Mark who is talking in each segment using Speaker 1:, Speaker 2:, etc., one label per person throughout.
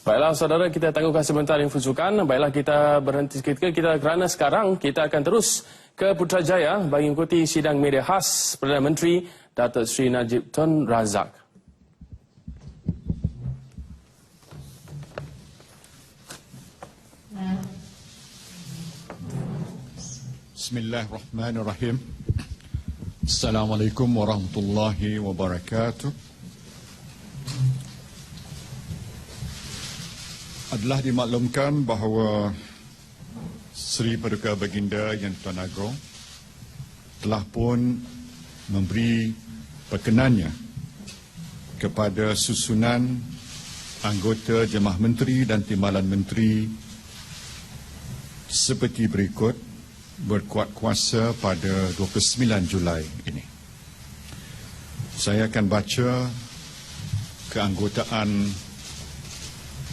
Speaker 1: Baiklah saudara, kita tangguhkan sebentar info sukan. Baiklah, kita berhenti seketika kerana sekarang kita akan terus ke Putrajaya bagi mengikuti sidang media khas Perdana Menteri Datuk Seri Najib Tun Razak.
Speaker 2: Bismillahirrahmanirrahim. Assalamualaikum warahmatullahi wabarakatuh. Adalah dimaklumkan bahawa Seri Paduka Baginda Yang Tuan Agong telah pun memberi perkenannya kepada susunan anggota Jemaah Menteri dan Timbalan Menteri seperti berikut berkuat kuasa pada 29 Julai ini. Saya akan baca keanggotaan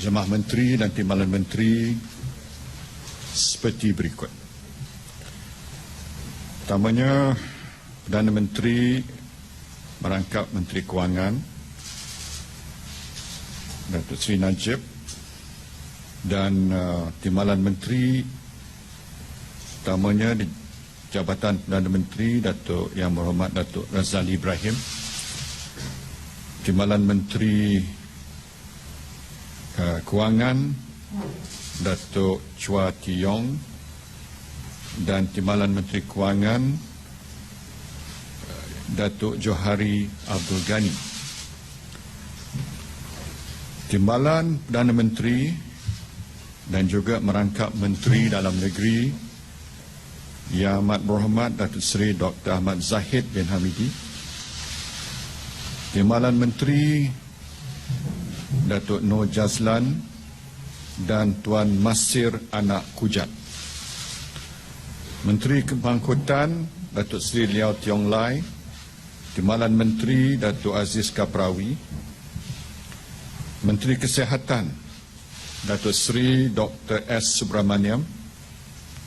Speaker 2: Jemaah Menteri dan Timbalan Menteri seperti berikut. Pertamanya, Perdana Menteri merangkap Menteri Kewangan Datuk Seri Najib dan Timbalan Menteri pertamanya di Jabatan Perdana Menteri Datuk Yang Berhormat Datuk Razali Ibrahim, Timbalan Menteri Kewangan Datuk Chua Ti Yong dan Timbalan Menteri Kewangan Datuk Johari Abdul Ghani. Timbalan Perdana Menteri dan juga merangkap Menteri Dalam Negeri Yang Amat Berhormat Datuk Seri Dr. Ahmad Zahid bin Hamidi, Timbalan Menteri Datuk Nur Jazlan dan Tuan Masir Anak Kujat, Menteri Kebangkutan Datuk Seri Liao Tiong Lai, Timbalan Menteri Datuk Aziz Kaprawi, Menteri Kesihatan Datuk Seri Dr. S. Subramaniam,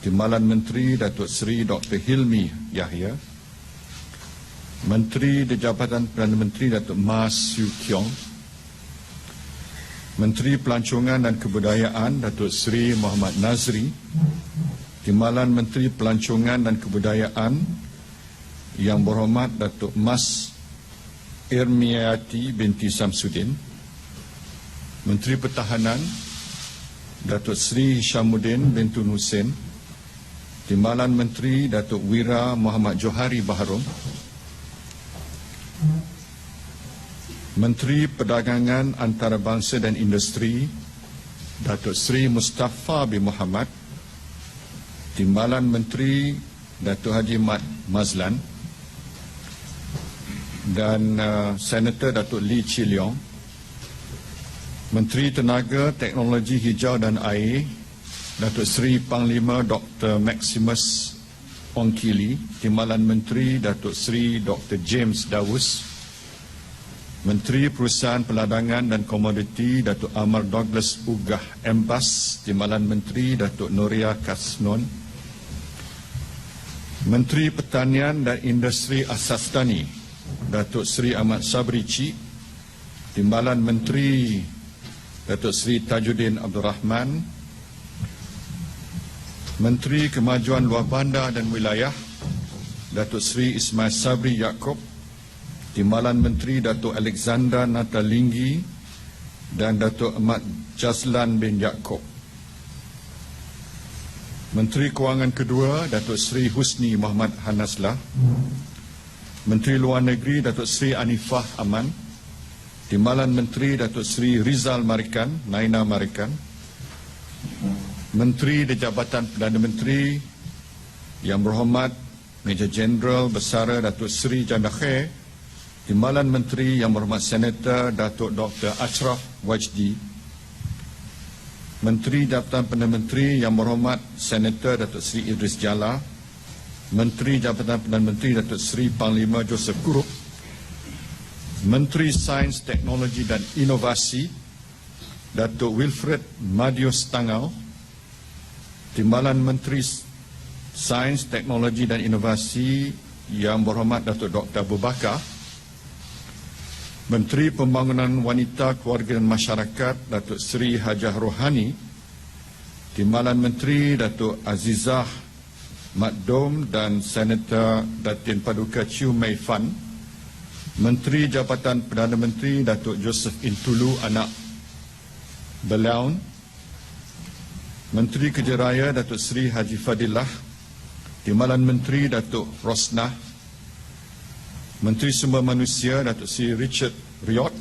Speaker 2: Timbalan Menteri Datuk Seri Dr. Hilmi Yahya, Menteri di Jabatan Perdana Menteri Datuk Mas Siu Kiong, Menteri Pelancongan dan Kebudayaan Datuk Seri Muhammad Nazri, Timbalan Menteri Pelancongan dan Kebudayaan Yang Berhormat Datuk Mas Irmiati binti Samsudin, Menteri Pertahanan Datuk Seri Hishamuddin bin Tun Hussein, Timbalan Menteri Datuk Wira Muhammad Johari Baharom, Menteri Perdagangan Antarabangsa dan Industri Datuk Seri Mustafa bin Muhammad, Timbalan Menteri Datuk Haji Mat Mazlan dan Senator Datuk Lee Chi Leong, Menteri Tenaga, Teknologi Hijau dan Air Datuk Seri Panglima Dr. Maximus Ongkili, Timbalan Menteri Datuk Seri Dr. James Dawus, Menteri Perusahaan Peladangan dan Komoditi Datuk Amar Douglas Ugah Embas, Timbalan Menteri Datuk Nuria Kasnon, Menteri Pertanian dan Industri Asas Tani Datuk Seri Ahmad Sabri Cik, Timbalan Menteri Datuk Seri Tajuddin Abdul Rahman, Menteri Kemajuan Luar Bandar dan Wilayah Datuk Seri Ismail Sabri Yaakob, Timbalan Menteri Datuk Alexander Natalinggi dan Datuk Ahmad Jazlan bin Yaakob, Menteri Kewangan kedua Datuk Seri Husni Muhammad Hanaslah, Menteri Luar Negeri Datuk Seri Anifah Aman, Timbalan Menteri Datuk Seri Rizal Marikan, Naina Marikan, Menteri di Jabatan Perdana Menteri Yang Berhormat Major Jeneral Bersara Datuk Seri Janda Khair, Timbalan Menteri Yang Berhormat Senator Datuk Dr. Ashraf Wajdi, Menteri Jabatan Perdana Menteri Yang Berhormat Senator Datuk Seri Idris Jala, Menteri Jabatan Perdana Menteri Datuk Seri Panglima Joseph Kurup, Menteri Sains, Teknologi dan Inovasi Datuk Wilfred Madius Tangau, Timbalan Menteri Sains, Teknologi dan Inovasi Yang Berhormat Datuk Dr. Abu Bakar, Menteri Pembangunan Wanita, Keluarga dan Masyarakat Datuk Seri Hajah Rohani, Timbalan Menteri Datuk Azizah Mat Dom dan Senator Datin Paduka Chiu Mei Fan, Menteri Jabatan Perdana Menteri Datuk Joseph Intulu Anak Belaun, Menteri Kerja Raya Datuk Seri Haji Fadilah, Timbalan Menteri Datuk Rosnah, Menteri Sumber Manusia Datuk Seri Richard Riot,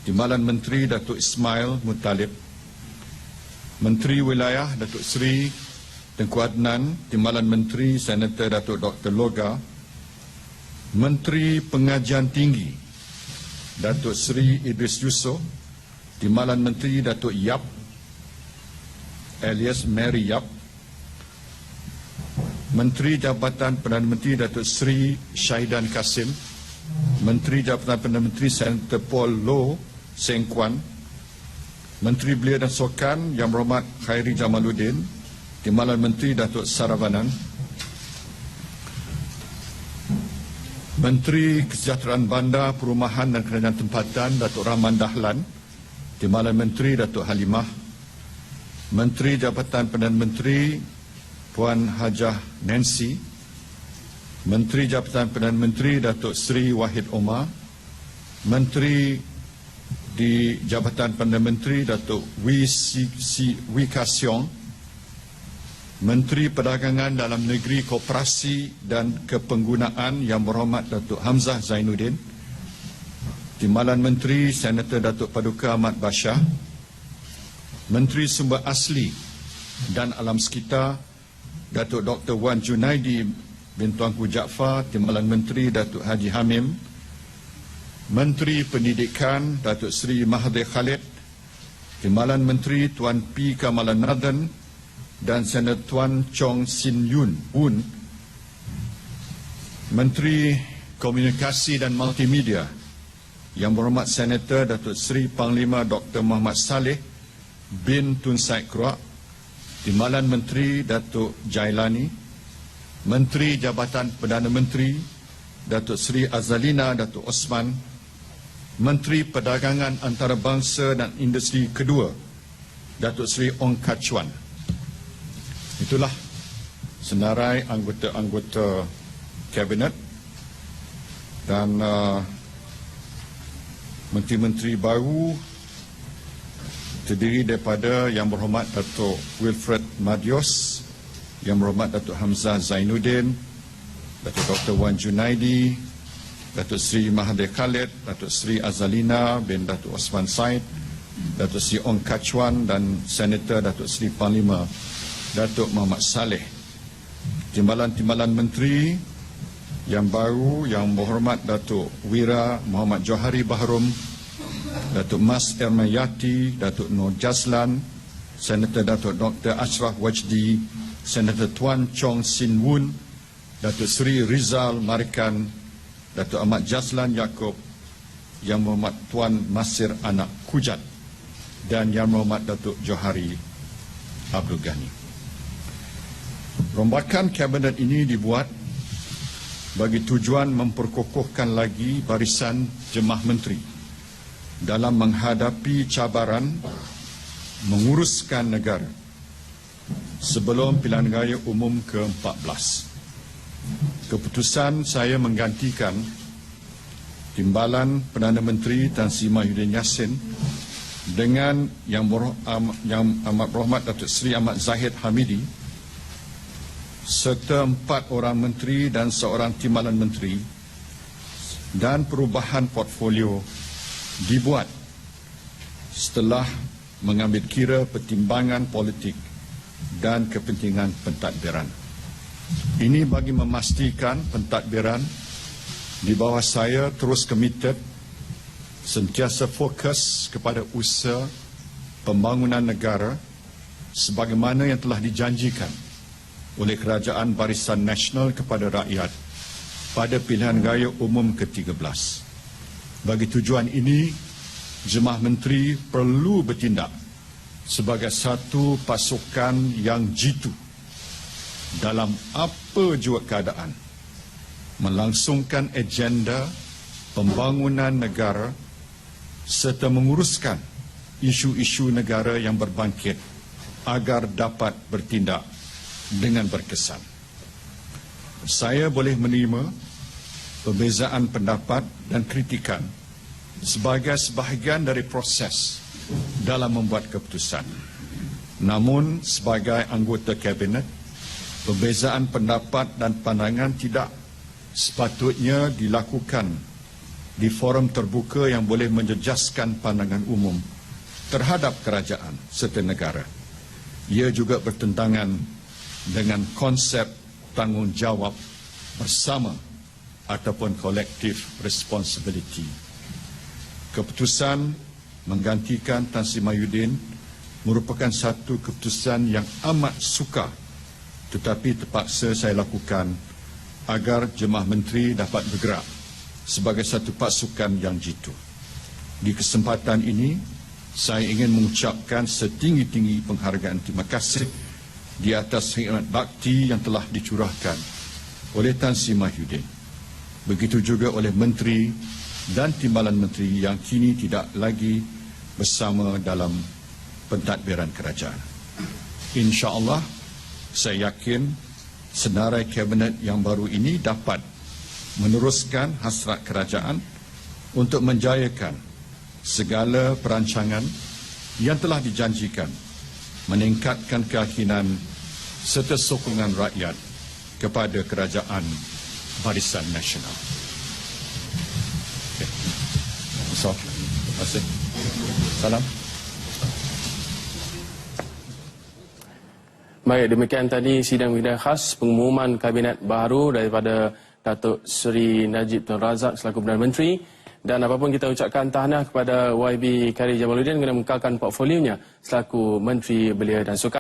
Speaker 2: Timbalan Menteri Datuk Ismail Mutalib, Menteri Wilayah Datuk Seri Tengku Adnan, Timbalan Menteri Senator Datuk Dr. Loga, Menteri Pengajian Tinggi Datuk Seri Idris Yusof, Timbalan Menteri Datuk Yap alias Mary Yap, Menteri Jabatan Perdana Menteri Datuk Seri Syahidan Kasim, Menteri Jabatan Perdana Menteri Senator Paul Loh Seng Kuan, Menteri Belia dan Sukan Yang Berhormat Khairi Jamaluddin, Timbalan Menteri Datuk Saravanan, Menteri Kesejahteraan Bandar, Perumahan dan Kerajaan Tempatan Datuk Rahman Dahlan, Timbalan Menteri Datuk Halimah, Menteri Jabatan Perdana Menteri Puan Hajah Nancy, Menteri Jabatan Perdana Menteri Datuk Seri Wahid Omar, Menteri di Jabatan Perdana Menteri Datuk Wee Ka Siong, Menteri Perdagangan Dalam Negeri, Koperasi dan Kepenggunaan Yang Berhormat Datuk Hamzah Zainuddin, Timbalan Menteri Senator Datuk Paduka Ahmad Bashar, Menteri Sumber Asli dan Alam Sekitar Datuk Dr. Wan Junaidi bin Tuanku Jaafar, Timbalan Menteri Datuk Haji Hamim, Menteri Pendidikan Datuk Seri Mahathir Khalid, Timbalan Menteri Tuan P. Kamalan Nathan dan Senator Tuan Chong Sin Yun Un, Menteri Komunikasi dan Multimedia Yang Berhormat Senator Datuk Seri Panglima Dr. Muhammad Saleh bin Tun Said Keruak, Timbalan Menteri Datuk Jailani, Menteri Jabatan Perdana Menteri Datuk Seri Azalina Datuk Osman, Menteri Perdagangan Antarabangsa dan Industri Kedua Datuk Seri Ong Kah Chuan. Itulah senarai anggota-anggota Kabinet dan menteri-menteri baru terdiri daripada Yang Berhormat Datuk Wilfred Madios, Yang Berhormat Datuk Hamzah Zainuddin, Datuk Dr. Wan Junaidi, Datuk Seri Mahathir Khalid, Datuk Seri Azalina bin Datuk Osman Said, Datuk Seri Ong Kah Chuan dan Senator Datuk Seri Panglima Datuk Muhammad Saleh. Timbalan-timbalan menteri yang baru Yang Berhormat Datuk Wira Muhammad Johari Bahrum, Datuk Mas Ermayati, Datuk Nur Jazlan, Senator Datuk Dr. Ashraf Wajdi, Senator Tuan Chong Sin Wun, Datuk Seri Rizal Marikan, Datuk Ahmad Jazlan Yaakob, Yang Berhormat Tuan Masir Anak Kujat dan Yang Berhormat Datuk Johari Abdul Ghani. Rombakan Kabinet ini dibuat bagi tujuan memperkokohkan lagi barisan jemaah menteri dalam menghadapi cabaran menguruskan negara sebelum pilihan raya umum ke-14. Keputusan saya menggantikan Timbalan Perdana Menteri Tan Sri Mahyudin Yassin dengan Yang Amat Berhormat Datuk Seri Ahmad Zahid Hamidi serta 4 orang menteri dan seorang timbalan menteri, dan perubahan portfolio dibuat setelah mengambil kira pertimbangan politik dan kepentingan pentadbiran. Ini bagi memastikan pentadbiran di bawah saya terus komited sentiasa fokus kepada usaha pembangunan negara sebagaimana yang telah dijanjikan oleh Kerajaan Barisan Nasional kepada rakyat pada pilihan raya umum ke-13. Bagi tujuan ini, jemaah menteri perlu bertindak sebagai satu pasukan yang jitu dalam apa jua keadaan, melangsungkan agenda pembangunan negara serta menguruskan isu-isu negara yang berbangkit agar dapat bertindak dengan berkesan. Saya boleh menerima perbezaan pendapat dan kritikan sebagai sebahagian dari proses dalam membuat keputusan. Namun, sebagai anggota kabinet, perbezaan pendapat dan pandangan tidak sepatutnya dilakukan di forum terbuka yang boleh menjejaskan pandangan umum terhadap kerajaan serta negara. Ia juga bertentangan dengan konsep tanggungjawab bersama ataupun collective responsibility. Keputusan menggantikan Tan Sri Mahyudin merupakan satu keputusan yang amat sukar, tetapi terpaksa saya lakukan agar Jemaah Menteri dapat bergerak sebagai satu pasukan yang jitu. Di kesempatan ini, saya ingin mengucapkan setinggi-tinggi penghargaan terima kasih di atas khidmat bakti yang telah dicurahkan oleh Tan Sri Mahyudin. Begitu juga oleh Menteri dan Timbalan Menteri yang kini tidak lagi bersama dalam pentadbiran kerajaan. InsyaAllah, saya yakin senarai kabinet yang baru ini dapat meneruskan hasrat kerajaan untuk menjayakan segala perancangan yang telah dijanjikan, meningkatkan keyakinan serta sokongan rakyat kepada kerajaan Barisan Nasional. Okay. So, terima kasih. Salam.
Speaker 1: Baik, demikian tadi sidang media khas pengumuman kabinet baru daripada Datuk Seri Najib Tun Razak selaku Perdana Menteri. Dan apapun kita ucapkan tahniah kepada YB Khairi Jamaluddin kerana mengekalkan portfolionya selaku Menteri Belia dan Sukan.